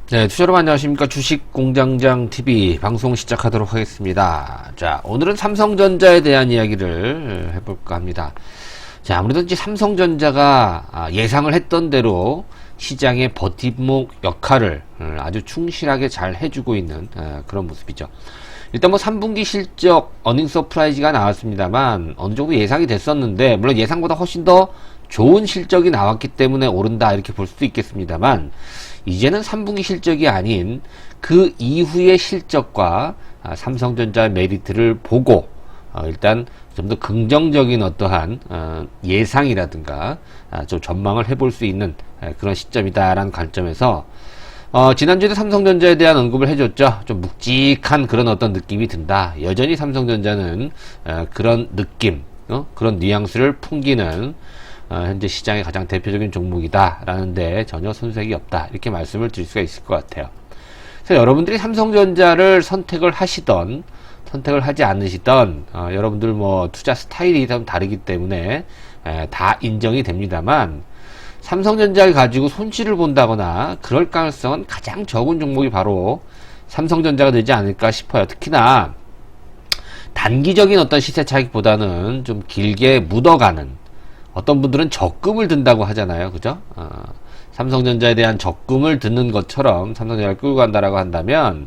네, 투자 여러분 안녕하십니까. 주식공장장 TV 방송 시작하도록 하겠습니다. 자, 오늘은 삼성전자에 대한 이야기를 해볼까 합니다. 자, 아무래도 이제 삼성전자가 예상을 했던 대로 시장의 버팀목 역할을 아주 충실하게 잘 해주고 있는 그런 모습이죠. 일단 뭐 3분기 실적 어닝 서프라이즈가 나왔습니다만 어느 정도 예상이 됐었는데, 물론 예상보다 훨씬 더 좋은 실적이 나왔기 때문에 오른다 이렇게 볼 수도 있겠습니다만, 이제는 3분기 실적이 아닌 그 이후의 실적과 삼성전자의 메리트를 보고 일단 좀 더 긍정적인 어떠한 예상이라든가 좀 전망을 해볼 수 있는 그런 시점이다라는 관점에서 지난주에도 삼성전자에 대한 언급을 해줬죠. 좀 묵직한 그런 어떤 느낌이 든다. 여전히 삼성전자는 그런 느낌, 그런 뉘앙스를 풍기는 현재 시장의 가장 대표적인 종목이다 라는데 전혀 손색이 없다, 이렇게 말씀을 드릴 수가 있을 것 같아요. 그래서 여러분들이 삼성전자를 선택을 하시던 선택을 하지 않으시던 여러분들 뭐 투자 스타일이 좀 다르기 때문에 다 인정이 됩니다만, 삼성전자를 가지고 손실을 본다거나 그럴 가능성은 가장 적은 종목이 바로 삼성전자가 되지 않을까 싶어요. 특히나 단기적인 어떤 시세 차익보다는 좀 길게 묻어가는, 어떤 분들은 적금을 든다고 하잖아요. 그죠? 삼성전자에 대한 적금을 드는 것처럼 삼성전자를 끌고 간다라고 한다면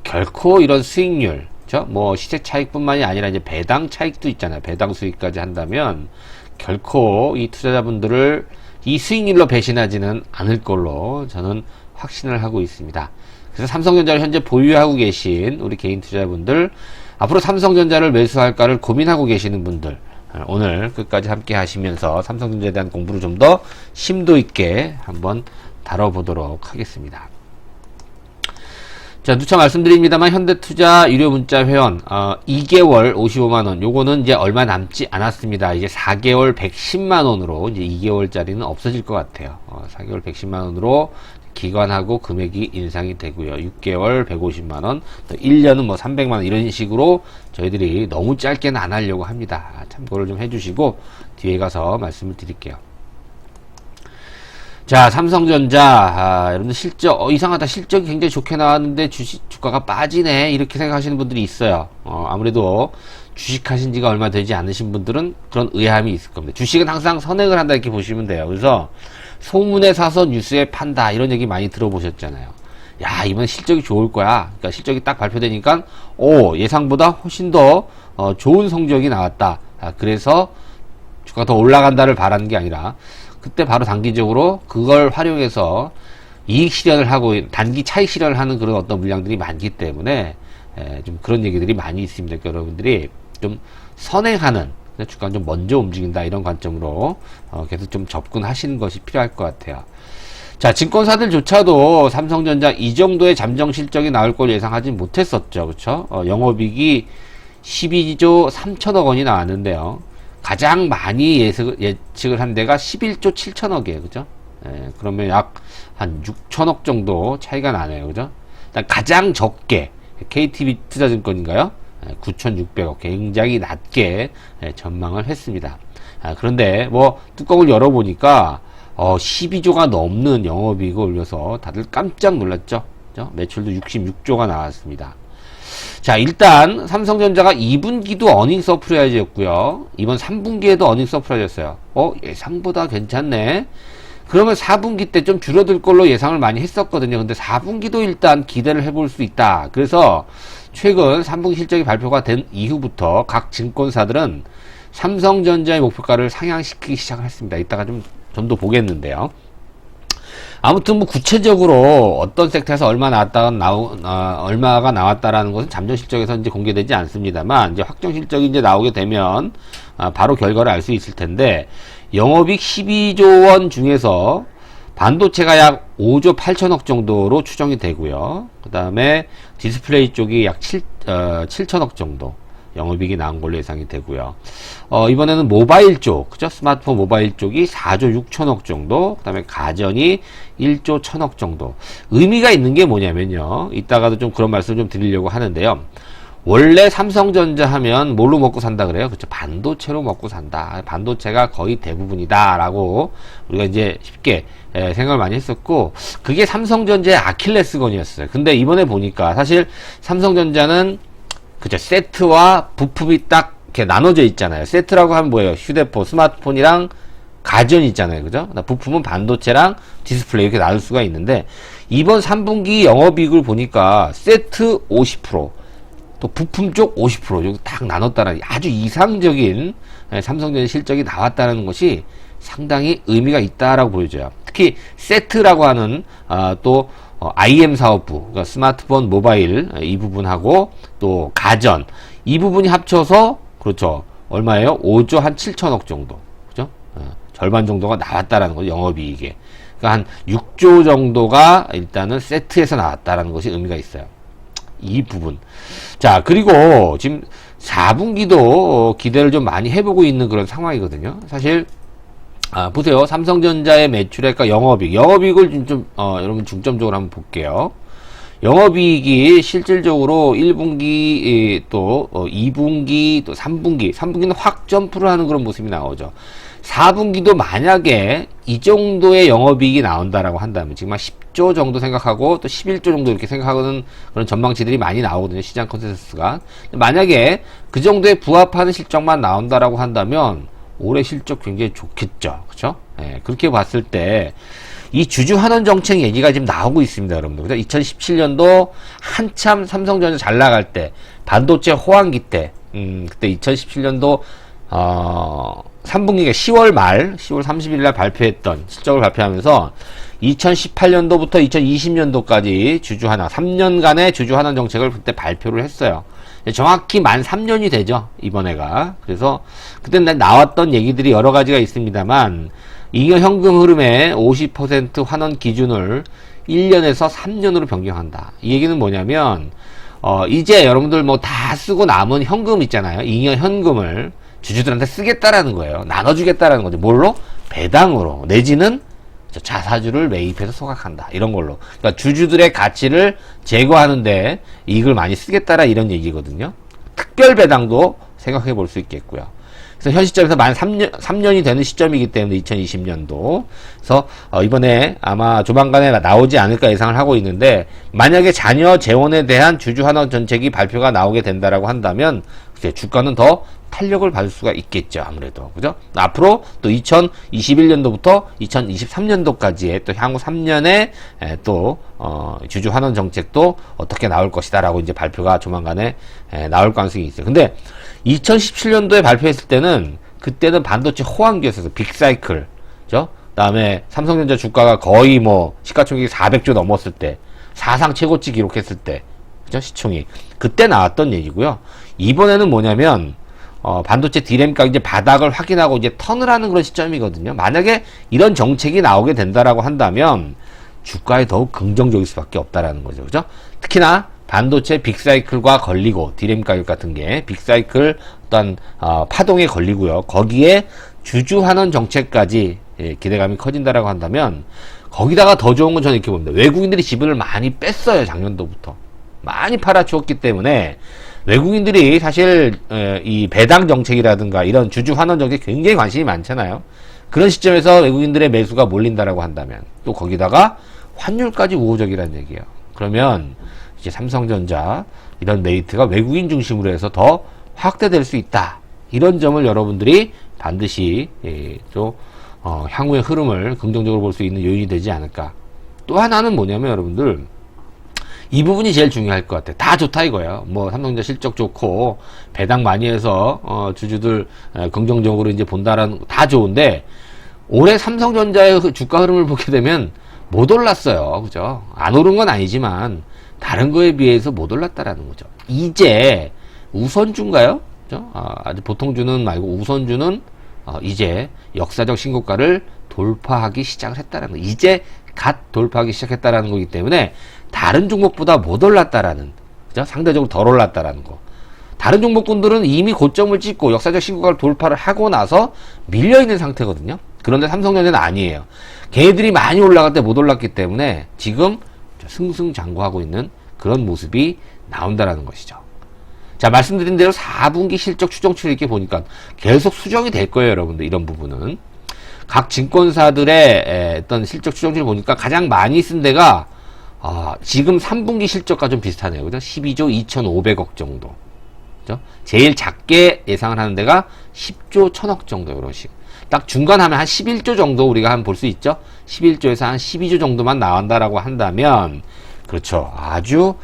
결코 이런 수익률, 그죠? 뭐 시세 차익뿐만이 아니라 이제 배당 차익도 있잖아요. 배당 수익까지 한다면 결코 이 투자자분들을 이 수익률로 배신하지는 않을 걸로 저는 확신을 하고 있습니다. 그래서 삼성전자를 현재 보유하고 계신 우리 개인 투자자분들, 앞으로 삼성전자를 매수할까를 고민하고 계시는 분들, 오늘 끝까지 함께 하시면서 삼성전자에 대한 공부를 좀 더 심도 있게 한번 다뤄보도록 하겠습니다. 자, 누차 말씀드립니다만 현대투자 유료 문자 회원 2개월 55만원, 요거는 이제 얼마 남지 않았습니다. 이제 4개월 110만원으로 이제 2개월짜리는 없어질 것 같아요. 4개월 110만원으로 기관하고 금액이 인상이 되고요. 6개월 150만원, 또 1년은 뭐 300만원, 이런 식으로 저희들이 너무 짧게는 안 하려고 합니다. 참고를 좀 해주시고 뒤에 가서 말씀을 드릴게요. 자, 삼성전자, 여러분들 실적, 이상하다. 실적이 굉장히 좋게 나왔는데 주가가 빠지네, 이렇게 생각하시는 분들이 있어요. 아무래도 주식하신 지가 얼마 되지 않으신 분들은 그런 의아함이 있을 겁니다. 주식은 항상 선행을 한다, 이렇게 보시면 돼요. 그래서 소문에 사서 뉴스에 판다, 이런 얘기 많이 들어보셨잖아요. 야, 이번 실적이 좋을 거야. 그러니까 실적이 딱 발표되니까 예상보다 훨씬 더 좋은 성적이 나왔다. 그래서 주가가 더 올라간다를 바라는 게 아니라, 그때 바로 단기적으로 그걸 활용해서 이익 실현을 하고 단기 차익 실현을 하는 그런 어떤 물량들이 많기 때문에 좀 그런 얘기들이 많이 있습니다. 그러니까 여러분들이 좀 선행하는, 주가가 좀 먼저 움직인다, 이런 관점으로 계속 좀 접근하시는 것이 필요할 것 같아요. 자, 증권사들조차도 삼성전자 이 정도의 잠정 실적이 나올 걸 예상하지 못했었죠. 그렇죠? 영업이익이 12조 3천억 원이 나왔는데요. 가장 많이 예측을 한 데가 11조 7천억이에요. 그죠? 그러면 약 한 6천억 정도 차이가 나네요. 그죠? 일단 가장 적게 KTB 투자증권인가요? 9,600억, 굉장히 낮게 전망을 했습니다. 그런데 뭐 뚜껑을 열어보니까 12조가 넘는 영업이익을 올려서 다들 깜짝 놀랐죠. 그죠? 매출도 66조가 나왔습니다. 자, 일단 삼성전자가 2분기도 어닝 서프라이즈였고요. 이번 3분기에도 어닝 서프라이즈였어요. 예상보다 괜찮네. 그러면 4분기 때 좀 줄어들 걸로 예상을 많이 했었거든요. 근데 4분기도 일단 기대를 해볼 수 있다. 그래서 최근 3분기 실적이 발표가 된 이후부터 각 증권사들은 삼성전자의 목표가를 상향시키기 시작을 했습니다. 이따가 좀 더 보겠는데요. 아무튼 뭐 구체적으로 어떤 섹터에서 얼마가 나왔다라는 것은 잠정 실적에서 이제 공개되지 않습니다만, 이제 확정 실적이 이제 나오게 되면 바로 결과를 알 수 있을 텐데, 영업이익 12조 원 중에서 반도체가 약 5조 8천억 정도로 추정이 되고요. 그 다음에 디스플레이 쪽이 약 7천억 정도 영업이익이 나온 걸로 예상이 되고요. 이번에는 모바일 쪽, 그죠? 스마트폰 모바일 쪽이 4조 6천억 정도, 그 다음에 가전이 1조 1천억 정도. 의미가 있는 게 뭐냐면요. 이따가도 좀 그런 말씀을 좀 드리려고 하는데요. 원래 삼성전자 하면 뭘로 먹고 산다 그래요? 그렇죠. 반도체로 먹고 산다. 반도체가 거의 대부분이다라고 우리가 이제 쉽게 생각을 많이 했었고, 그게 삼성전자의 아킬레스건이었어요. 근데 이번에 보니까 사실 삼성전자는 그죠, 세트와 부품이 딱 이렇게 나눠져 있잖아요. 세트라고 하면 뭐예요? 휴대폰, 스마트폰이랑 가전이 있잖아요. 그죠? 부품은 반도체랑 디스플레이 이렇게 나눌 수가 있는데, 이번 3분기 영업이익을 보니까 세트 50%, 또 부품 쪽 50% 여기 딱 나눴다는 아주 이상적인 삼성전자 실적이 나왔다는 것이 상당히 의미가 있다라고 보여져요. 특히 세트라고 하는 또 IM 사업부, 그러니까 스마트폰, 모바일 이 부분하고 또 가전 이 부분이 합쳐서 그렇죠. 얼마예요? 5조 한 7천억 정도. 그죠? 절반 정도가 나왔다라는 거죠. 영업이익에. 그러니까 한 6조 정도가 일단은 세트에서 나왔다라는 것이 의미가 있어요. 이 부분. 자, 그리고 지금 4분기도 기대를 좀 많이 해보고 있는 그런 상황이거든요. 사실, 보세요. 삼성전자의 매출액과 영업이익을 여러분 중점적으로 한번 볼게요. 영업이익이 실질적으로 1분기, 또 2분기, 또 3분기는 확 점프를 하는 그런 모습이 나오죠. 4분기도 만약에 이 정도의 영업이익이 나온다라고 한다면 지금 한 10조 정도 생각하고 또 11조 정도 이렇게 생각하는 그런 전망치들이 많이 나오거든요. 시장 컨센서스가. 만약에 그 정도에 부합하는 실적만 나온다라고 한다면 올해 실적 굉장히 좋겠죠. 그렇죠? 예, 그렇게 봤을 때 이 주주환원 정책 얘기가 지금 나오고 있습니다, 여러분들. 그죠? 2017년도 한참 삼성전자 잘 나갈 때, 반도체 호황기 때, 그때 2017년도 3분기가 10월 30일 날 발표했던 실적을 발표하면서 2018년도부터 2020년도까지 주주환원 3년간의 주주환원 정책을 그때 발표를 했어요. 정확히 만 3년이 되죠, 이번에가. 그래서 그때 나왔던 얘기들이 여러 가지가 있습니다만, 잉여 현금 흐름의 50% 환원 기준을 1년에서 3년으로 변경한다. 이 얘기는 뭐냐면 이제 여러분들 뭐 다 쓰고 남은 현금 있잖아요. 잉여 현금을 주주들한테 쓰겠다라는 거예요. 나눠주겠다라는 거죠. 뭘로? 배당으로. 내지는 자사주를 매입해서 소각한다. 이런 걸로. 그러니까 주주들의 가치를 제거하는데 이익을 많이 쓰겠다라 이런 얘기거든요. 특별 배당도 생각해 볼 수 있겠고요. 그래서 현 시점에서 만 3년이 되는 시점이기 때문에 2020년도. 그래서 이번에 아마 조만간에 나오지 않을까 예상을 하고 있는데, 만약에 자녀 재원에 대한 주주환원 정책이 발표가 나오게 된다라고 한다면 글쎄 주가는 더 탄력을 받을 수가 있겠죠. 아무래도. 그죠? 앞으로 또 2021년도부터 2023년도까지의 또 향후 3년의 또 주주환원 정책도 어떻게 나올 것이다라고 이제 발표가 조만간에 나올 가능성이 있어요. 근데 2017년도에 발표했을 때는 그때는 반도체 호황기였어서 빅사이클, 그죠? 그다음에 삼성전자 주가가 거의 뭐 시가총액이 400조 넘었을 때, 사상 최고치 기록했을 때, 그죠? 시총이 그때 나왔던 얘기고요. 이번에는 뭐냐면 반도체 D램가 이제 바닥을 확인하고 이제 턴을 하는 그런 시점이거든요. 만약에 이런 정책이 나오게 된다라고 한다면 주가에 더욱 긍정적일 수밖에 없다라는 거죠, 그죠? 특히나 반도체 빅사이클과 걸리고 D램 가격 같은 게 빅사이클 어떤 파동에 걸리고요. 거기에 주주환원 정책까지 기대감이 커진다라고 한다면 거기다가 더 좋은 건 저는 이렇게 봅니다. 외국인들이 지분을 많이 뺐어요. 작년도부터 많이 팔아주었기 때문에 외국인들이 사실 이 배당 정책이라든가 이런 주주환원 정책 굉장히 관심이 많잖아요. 그런 시점에서 외국인들의 매수가 몰린다라고 한다면 또 거기다가 환율까지 우호적이라는 얘기예요. 그러면 이제 삼성전자 이런 메리트가 외국인 중심으로 해서 더 확대될 수 있다. 이런 점을 여러분들이 반드시 또 향후의 흐름을 긍정적으로 볼 수 있는 요인이 되지 않을까. 또 하나는 뭐냐면 여러분들 이 부분이 제일 중요할 것 같아요. 다 좋다 이거예요. 뭐 삼성전자 실적 좋고 배당 많이 해서 주주들 긍정적으로 이제 본다라는 다 좋은데 올해 삼성전자의 주가 흐름을 보게 되면 못 올랐어요. 그죠? 안 오른 건 아니지만 다른 거에 비해서 못 올랐다라는 거죠. 이제 우선주인가요? 그죠? 아주 보통주는 말고 우선주는 이제 역사적 신고가를 돌파하기 시작을 했다라는 거. 이제 갓 돌파하기 시작했다라는 거기 때문에 다른 종목보다 못 올랐다라는, 그죠? 상대적으로 덜 올랐다라는 거. 다른 종목군들은 이미 고점을 찍고 역사적 신고가를 돌파를 하고 나서 밀려있는 상태거든요. 그런데 삼성전자는 아니에요. 걔네들이 많이 올라갈 때 못 올랐기 때문에 지금 승승장구하고 있는 그런 모습이 나온다라는 것이죠. 자, 말씀드린 대로 4분기 실적 추정치를 이렇게 보니까 계속 수정이 될 거예요, 여러분들. 이런 부분은. 각 증권사들의 어떤 실적 추정치를 보니까 가장 많이 쓴 데가, 지금 3분기 실적과 좀 비슷하네요. 그죠? 12조 2,500억 정도. 그죠? 제일 작게 예상을 하는 데가 10조 1,000억 정도, 이런 식. 딱 중간 하면 한 11조 정도 우리가 한번 볼 수 있죠? 11조에서 한 12조 정도만 나온다라고 한다면, 그렇죠. 아주,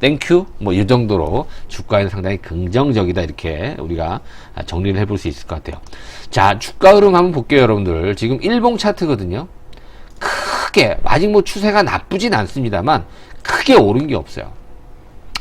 땡큐. 뭐, 이 정도로 주가에는 상당히 긍정적이다. 이렇게 우리가 정리를 해볼 수 있을 것 같아요. 자, 주가 흐름 한번 볼게요, 여러분들. 지금 일봉 차트거든요. 크게, 아직 뭐 추세가 나쁘진 않습니다만, 크게 오른 게 없어요.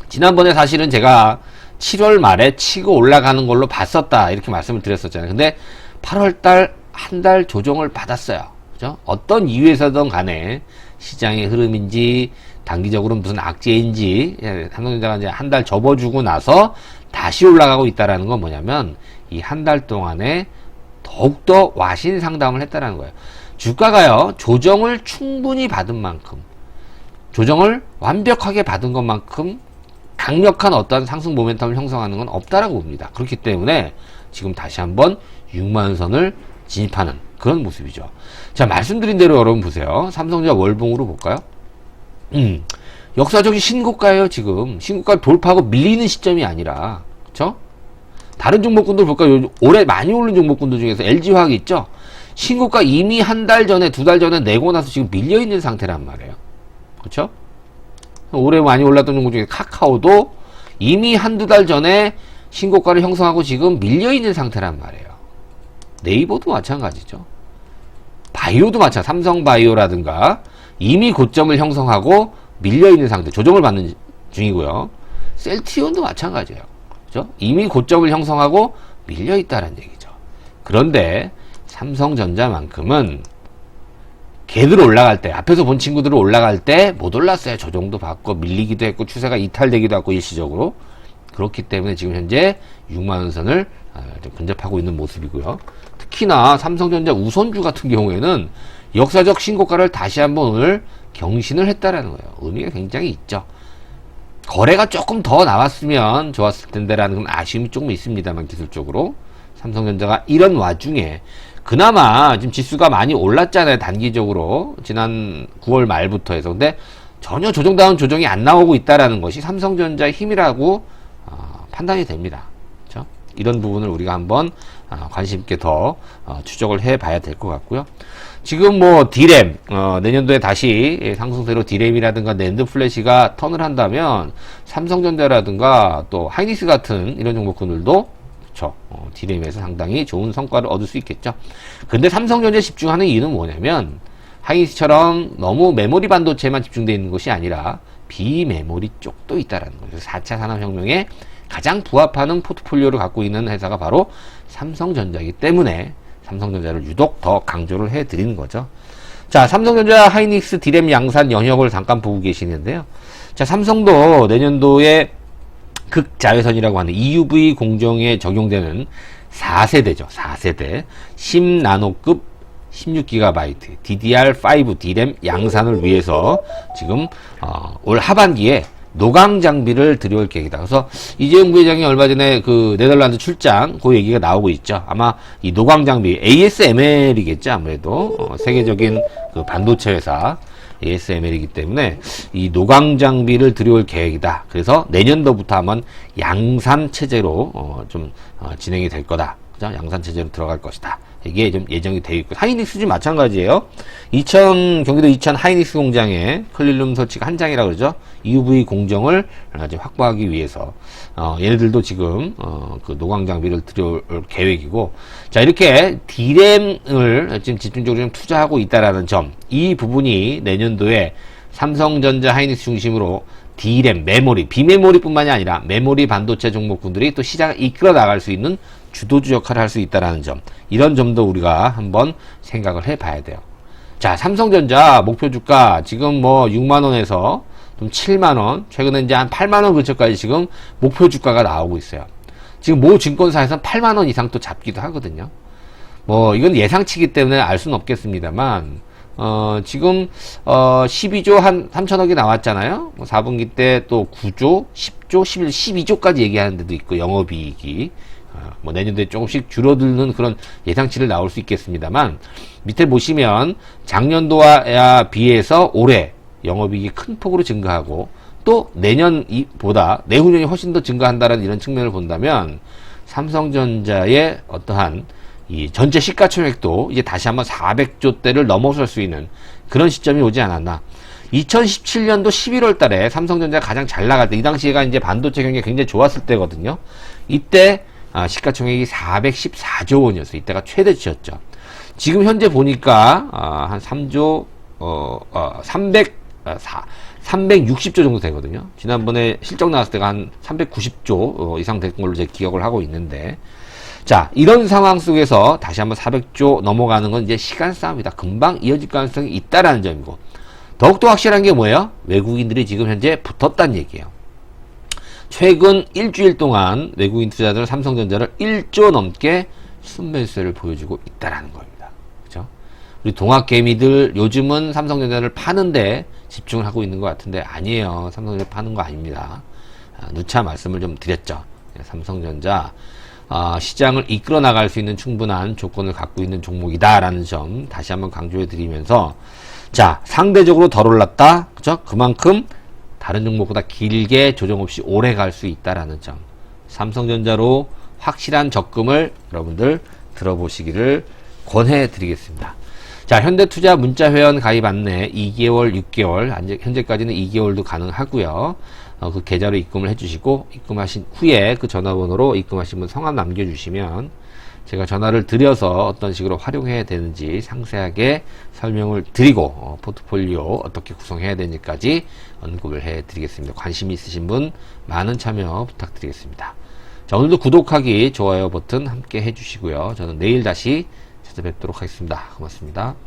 지난번에 사실은 제가 7월 말에 치고 올라가는 걸로 봤었다. 이렇게 말씀을 드렸었잖아요. 근데 8월달 한 달 조정을 받았어요. 그죠? 어떤 이유에서든 간에 시장의 흐름인지, 단기적으로 무슨 악재인지, 삼성전자가 이제 한 달 접어주고 나서 다시 올라가고 있다라는 건 뭐냐면, 이 한 달 동안에 더욱더 와신 상담을 했다라는 거예요. 주가가요, 조정을 충분히 받은 만큼, 조정을 완벽하게 받은 것만큼 강력한 어떤 상승 모멘텀을 형성하는 건 없다라고 봅니다. 그렇기 때문에 지금 다시 한번 6만선을 진입하는 그런 모습이죠. 자, 말씀드린 대로 여러분 보세요. 삼성전자 월봉으로 볼까요? 역사적인 신고가예요, 지금. 신고가 돌파하고 밀리는 시점이 아니라, 그쵸? 다른 종목군들 볼까요? 올해 많이 오른 종목군들 중에서 LG화학이 있죠? 신고가 이미 한 달 전에, 두 달 전에 내고 나서 지금 밀려있는 상태란 말이에요. 그쵸? 올해 많이 올랐던 종목 중에 카카오도 이미 한두 달 전에 신고가를 형성하고 지금 밀려있는 상태란 말이에요. 네이버도 마찬가지죠. 바이오도 마찬가지, 삼성바이오라든가 이미 고점을 형성하고 밀려있는 상태, 조정을 받는 중이고요. 셀트리온도 마찬가지예요. 그죠? 이미 고점을 형성하고 밀려있다는 얘기죠. 그런데 삼성전자만큼은 걔들 올라갈 때, 앞에서 본 친구들 올라갈 때 못 올랐어요. 조정도 받고 밀리기도 했고 추세가 이탈되기도 하고 일시적으로. 그렇기 때문에 지금 현재 6만원선을 근접하고 있는 모습이고요. 특히나 삼성전자 우선주 같은 경우에는 역사적 신고가를 다시 한번 오늘 경신을 했다라는 거예요. 의미가 굉장히 있죠. 거래가 조금 더 나왔으면 좋았을 텐데라는 아쉬움이 조금 있습니다만, 기술적으로 삼성전자가 이런 와중에 그나마 지금 지수가 많이 올랐잖아요, 단기적으로. 지난 9월 말부터 해서. 근데 전혀 조정다운 조정이 안 나오고 있다라는 것이 삼성전자의 힘이라고 판단이 됩니다. 그렇죠? 이런 부분을 우리가 한번 관심 있게 더 추적을 해 봐야 될 것 같고요. 지금 뭐 D램, 내년도에 다시 상승세로 D램이라든가 낸드 플래시가 턴을 한다면 삼성전자라든가 또 하이닉스 같은 이런 종목군들도 D램에서 상당히 좋은 성과를 얻을 수 있겠죠. 근데 삼성전자에 집중하는 이유는 뭐냐면, 하이닉스처럼 너무 메모리 반도체만 집중되어 있는 것이 아니라 비메모리 쪽도 있다라는 거죠. 4차 산업혁명에 가장 부합하는 포트폴리오를 갖고 있는 회사가 바로 삼성전자이기 때문에 삼성전자를 유독 더 강조를 해드리는 거죠. 자, 삼성전자 하이닉스 D램 양산 영역을 잠깐 보고 계시는데요. 자, 삼성도 내년도에 극자외선이라고 하는 EUV 공정에 적용되는 4세대죠. 4세대 10나노급 16GB DDR5 D램 양산을 위해서 지금 올 하반기에 노광 장비를 들여올 계획이다. 그래서 이재용 부회장이 얼마 전에 그 네덜란드 출장 그 얘기가 나오고 있죠. 아마 이 노광 장비 ASML이겠죠. 아무래도 세계적인 그 반도체 회사 ASML이기 때문에 이 노광 장비를 들여올 계획이다. 그래서 내년도부터 한번 양산 체제로 진행이 될 거다. 그죠? 양산 체제로 들어갈 것이다. 이게 좀 예정이 되어 있고, 하이닉스도 마찬가지예요. 경기도 이천 하이닉스 공장에 클린룸 설치가 한 장이라고 그러죠. EUV 공정을 확보하기 위해서 얘네들도 지금 그 노광 장비를 들여올 계획이고, 자, 이렇게 D램을 지금 집중적으로 좀 투자하고 있다라는 점, 이 부분이 내년도에 삼성전자 하이닉스 중심으로 D램, 메모리, 비메모리뿐만이 아니라 메모리 반도체 종목군들이 또 시장을 이끌어 나갈 수 있는 주도주 역할을 할 수 있다는 점, 이런 점도 우리가 한번 생각을 해 봐야 돼요. 자, 삼성전자 목표 주가 지금 뭐 6만원에서 좀 7만원, 최근에 이제 한 8만원 근처까지 지금 목표 주가가 나오고 있어요. 지금 모 증권사에서는 8만원 이상 또 잡기도 하거든요. 뭐 이건 예상치기 때문에 알 수는 없겠습니다만, 지금 12조 한 3천억이 나왔잖아요. 4분기 때 또 9조, 10조, 11, 12조까지 얘기하는 데도 있고, 영업이익이 뭐 내년도에 조금씩 줄어드는 그런 예상치를 나올 수 있겠습니다만, 밑에 보시면 작년도와 비해서 올해 영업이익이 큰 폭으로 증가하고, 또 내년보다 내후년이 훨씬 더 증가한다는 이런 측면을 본다면, 삼성전자의 어떠한 이 전체 시가총액도 이제 다시 한번 400조대를 넘어설 수 있는 그런 시점이 오지 않았나. 2017년도 11월 달에 삼성전자가 가장 잘 나갈 때, 이 당시가 이제 반도체 경기가 굉장히 좋았을 때거든요. 이때 시가총액이 414조 원이었어요. 이때가 최대치였죠. 지금 현재 보니까 한 3조 360조 정도 되거든요. 지난번에 실적 나왔을 때가 한 390조 이상 된 걸로 제가 기억을 하고 있는데, 자, 이런 상황 속에서 다시 한번 400조 넘어가는 건 이제 시간 싸움이다. 금방 이어질 가능성이 있다라는 점이고, 더욱더 확실한 게 뭐예요? 외국인들이 지금 현재 붙었다는 얘기예요. 최근 일주일 동안 외국인 투자자들은 삼성전자를 1조 넘게 순매수세를 보여주고 있다라는 겁니다. 그죠? 우리 동학개미들 요즘은 삼성전자를 파는데 집중을 하고 있는 것 같은데, 아니에요. 삼성전자 파는 거 아닙니다. 누차 말씀을 좀 드렸죠. 삼성전자 시장을 이끌어 나갈 수 있는 충분한 조건을 갖고 있는 종목이다라는 점 다시 한번 강조해 드리면서, 자, 상대적으로 덜 올랐다. 그죠? 그만큼 다른 종목보다 길게 조정 없이 오래 갈 수 있다라는 점. 삼성전자로 확실한 적금을 여러분들 들어보시기를 권해 드리겠습니다. 자, 현대투자 문자회원 가입 안내 2개월, 6개월, 현재까지는 2개월도 가능하고요. 그 계좌로 입금을 해주시고, 입금하신 후에 그 전화번호로 입금하신 분 성함 남겨주시면 제가 전화를 드려서 어떤 식으로 활용해야 되는지 상세하게 설명을 드리고, 포트폴리오 어떻게 구성해야 되는지까지 언급을 해드리겠습니다. 관심 있으신 분 많은 참여 부탁드리겠습니다. 자, 오늘도 구독하기, 좋아요 버튼 함께 해주시고요. 저는 내일 다시 찾아뵙도록 하겠습니다. 고맙습니다.